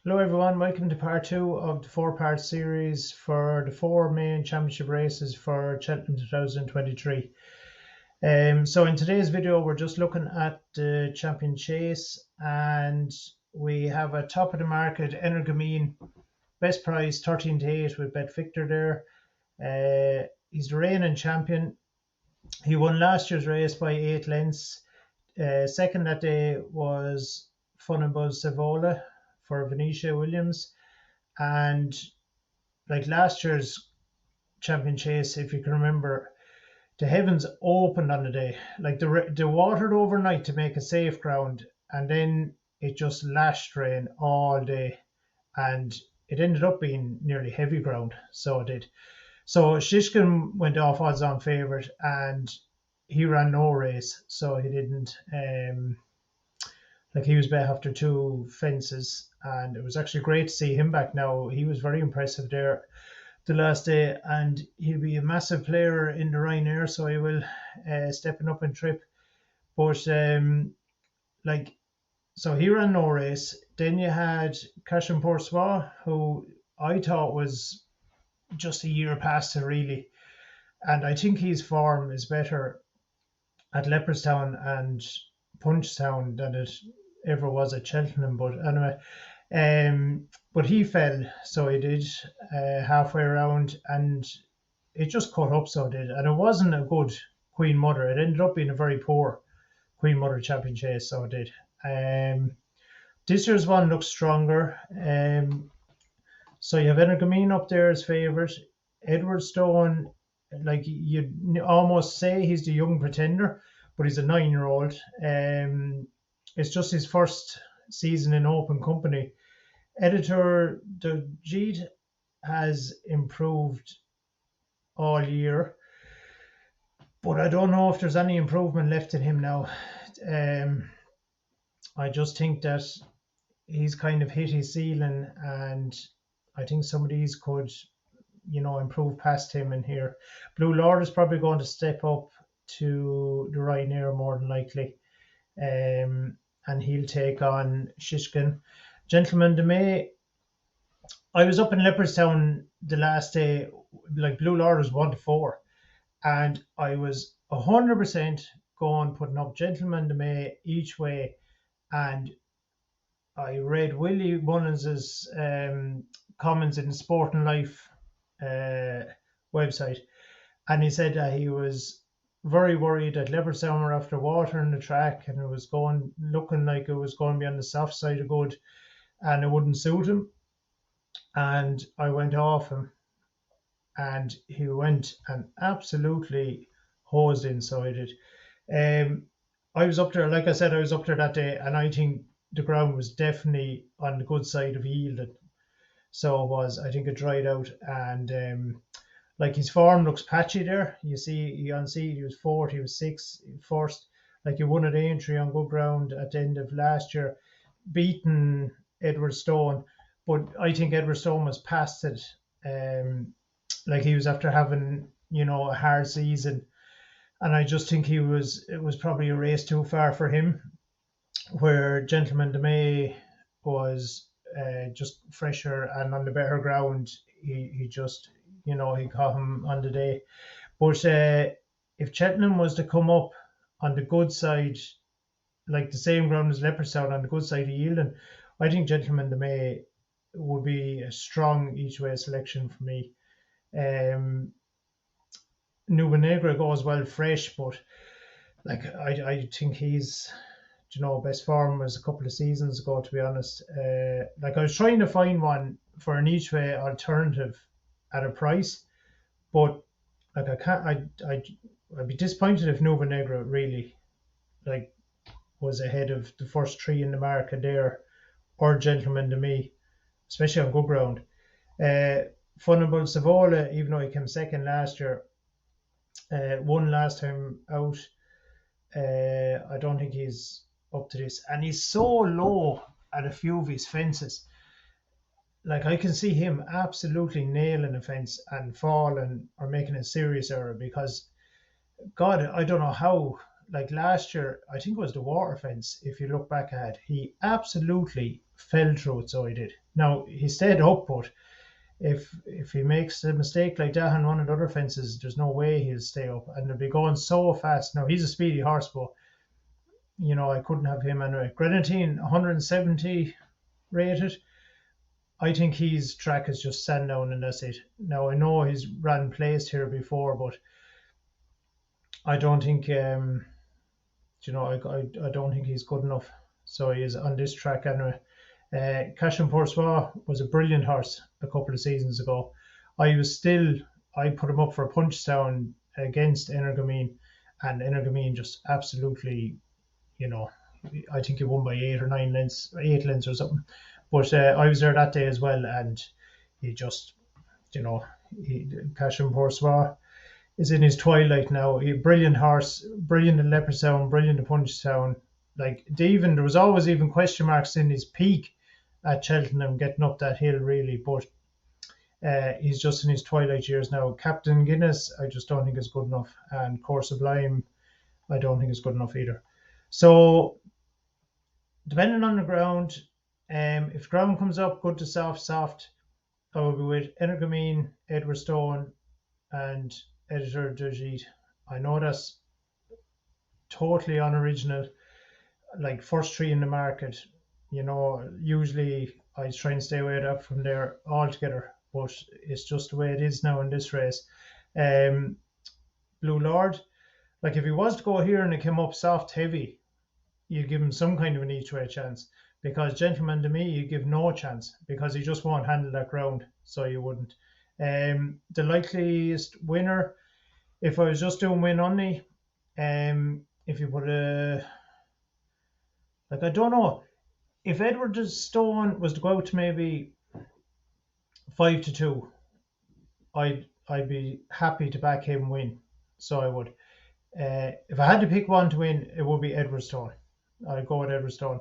Hello everyone, welcome to part two of the four-part series for the four main championship races for Cheltenham 2023. So in today's video we're just looking at the Champion Chase, and we have a top of the market Energamine, best price 13 to 8 with Bet Victor there. He's the reigning champion. He won last year's race by 8 lengths. Second that day was Funnable Savola for Venetia Williams. And like last year's Champion Chase, if you can remember, the heavens opened on the day. Like they watered overnight to make a safe ground, and then it just lashed rain all day, and it ended up being nearly heavy ground. So it did. So Shishkin went off odds-on favourite, and he ran no race, so he didn't. He was back after two fences, and it was actually great to see him back now. He was very impressive there the last day, and he'll be a massive player in the Ryanair, so he will stepping up in trip. But so he ran no race. Then you had Cashin Poursois, who I thought was just a year past it really, and I think his form is better at Leopardstown and Punchestown than it ever was at Cheltenham. But anyway, but he fell, so he did halfway around, and it just caught up, so it did. And it wasn't a good Queen Mother. It ended up being a very poor Queen Mother Champion Chase, so it did. This year's one looks stronger. So you have Energamine up there as favourite. Edward Stone, like you'd almost say he's the young pretender, but he's a 9-year-old. It's just his first season in open company. Editor De Jeet has improved all year, but I don't know if there's any improvement left in him now. I just think that he's kind of hit his ceiling, and I think some of these could, improve past him in here. Blue Lord is probably going to step up to the Ryanair more than likely, and he'll take on Shishkin. Gentleman de May, I was up in Leopardstown the last day, like Blue Lord was 1 to 4, and I was 100% going putting up Gentleman de May each way, and I read Willie Mullins's comments in the Sporting Life website, and he said that he was very worried that Leopardstown were after watering the track, and it was looking like it was going to be on the soft side of good, and it wouldn't suit him. And I went off him, and he went and absolutely hosed inside it. I was up there, like I said, I was up there that day, and I think the ground was definitely on the good side of yielding. So it was. I think it dried out, and like his form looks patchy there. You see, he was fourth, he was sixth, first. Like he won at Aintree on good ground at the end of last year, beating Edward Stone. But I think Edward Stone was past it. Like he was after having, a hard season. And I just think it was probably a race too far for him, where Gentleman de May was just fresher and on the better ground. He just, he caught him on the day. But if Cheltenham was to come up on the good side, like the same ground as Leopardstown on the good side of yielding, I think Gentleman de May would be a strong each way selection for me. Nuba Negra goes well fresh, but like I think he's, best form was a couple of seasons ago, to be honest. Like I was trying to find one for an each way alternative at a price, but like I can't. I'd be disappointed if Nuba Negra really was ahead of the first three in the market there, or Gentleman de Me, especially on good ground. Funnable Savola, even though he came second last year, won last time out. I don't think he's up to this, and he's so low at a few of his fences. Like I can see him absolutely nailing a fence and falling or making a serious error, because God, I don't know how. Like last year, I think it was the water fence. If you look back at it, he absolutely fell through it. So he did. Now he stayed up, but if he makes a mistake like that on one of the other fences, there's no way he'll stay up, and they'll be going so fast. Now he's a speedy horse, but I couldn't have him anyway. Grenadine 170 rated. I think his track is just Sandown and that's it. Now I know he's ran placed here before, but I don't think I don't think he's good enough. So he is on this track anyway. Casham Poursois was a brilliant horse a couple of seasons ago. I put him up for a Punchestown against Energamine, and Energamine just absolutely, I think he won by 8 lengths or something. But I was there that day as well, and he just, Casham Poursois is in his twilight now. He brilliant horse, brilliant in Leopardstown, brilliant in Punchestown. Like there was always even question marks in his peak at Cheltenham getting up that hill really, but he's just in his twilight years now. Captain Guinness, I just don't think is good enough, and Course Sublime, I don't think is good enough either. So depending on the ground, if the ground comes up good to soft, I will be with Energamine, Edward Stone, and Editor Dajit. I know that's totally unoriginal, like first three in the market. Usually I try and stay away that from there altogether, but it's just the way it is now in this race. Blue Lord, like if he was to go here and it came up soft heavy, you'd give him some kind of an each way chance, because Gentleman to me you give no chance because he just won't handle that ground, so you wouldn't. The likeliest winner, if I was just doing win only, if you put I don't know, if Edward Stone was to go out to maybe 5-2, I'd be happy to back him win. So I would. If I had to pick one to win, it would be Edward Stone. I'd go with Edward Stone.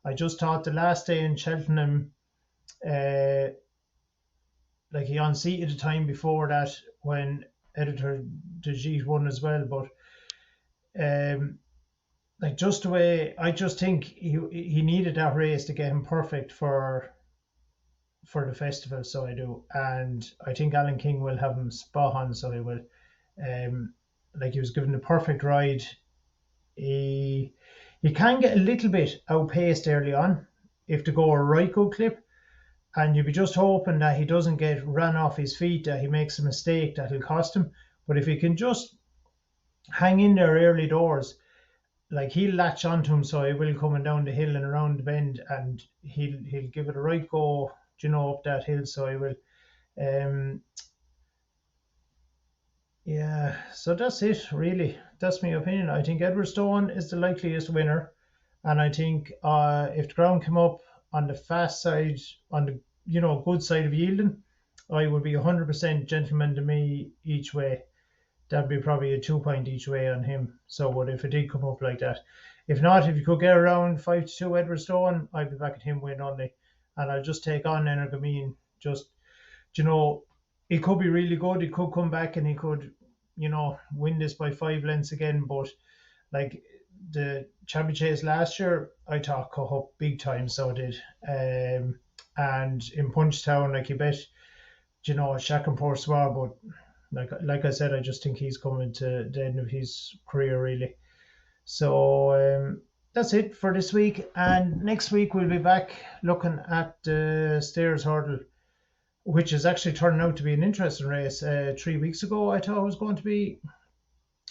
I just thought the last day in Cheltenham, like he unseated the time before that when Editor Dajit won as well, but like just the way, I just think he needed that race to get him perfect for the festival, so I do, and I think Alan King will have him spot on, so he will. Like he was given the perfect ride. He can get a little bit outpaced early on if to go a right good clip, and you'd be just hoping that he doesn't get ran off his feet, that he makes a mistake that'll cost him. But if he can just hang in there early doors, like he'll latch onto him, so he will coming down the hill and around the bend, and he'll give it a right go, up that hill, so he will. Yeah, so that's it, really. That's my opinion. I think Edward Stone is the likeliest winner, and I think if the ground came up on the fast side, on the good side of yielding, I would be 100% Gentleman to me each way. That'd be probably a 2 point each way on him. So, what if it did come up like that? If not, if you could get around 5-2 Edward Stone, I'd be back at him win only, and I'll just take on Energamine. Just it could be really good. He could come back and he could, win this by 5 lengths again. But like the Champion Chase last year, I thought cut up big time, so it did. And in Punchestown, like you bet, Cheltenham Festival, but like I said, I just think he's coming to the end of his career really. So that's it for this week, and next week we'll be back looking at the Stairs Hurdle, which is actually turning out to be an interesting race. 3 weeks ago I thought it was going to be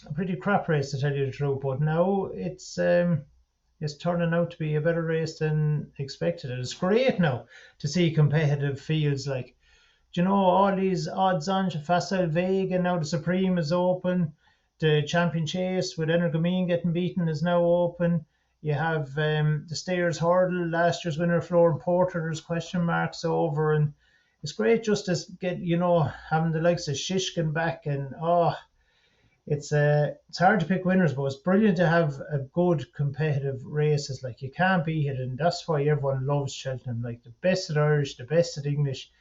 a pretty crap race, to tell you the truth, but now it's turning out to be a better race than expected. It's great now to see competitive fields, like all these odds on Facile Vega, now the Supreme is open, the Champion Chase with Energamine getting beaten is now open. You have the Stairs Hurdle, last year's winner Florence Porter, there's question marks over, and it's great just to get having the likes of Shishkin back, and it's hard to pick winners, but it's brilliant to have a good competitive races. Like you can't beat it, and that's why everyone loves Cheltenham. Like the best of the Irish, the best of the English,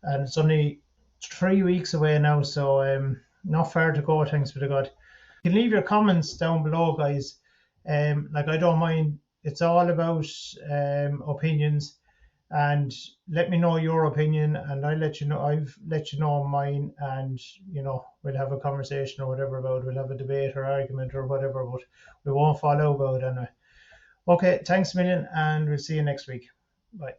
and it's only 3 weeks away now, so not far to go, thanks be to God. You can leave your comments down below, guys. Like I don't mind. It's all about opinions, and let me know your opinion, and I've let you know mine, and we'll have a conversation or whatever about it. We'll have a debate or argument or whatever, but we won't fall out about it anyway. Okay, thanks a million, and we'll see you next week. Bye.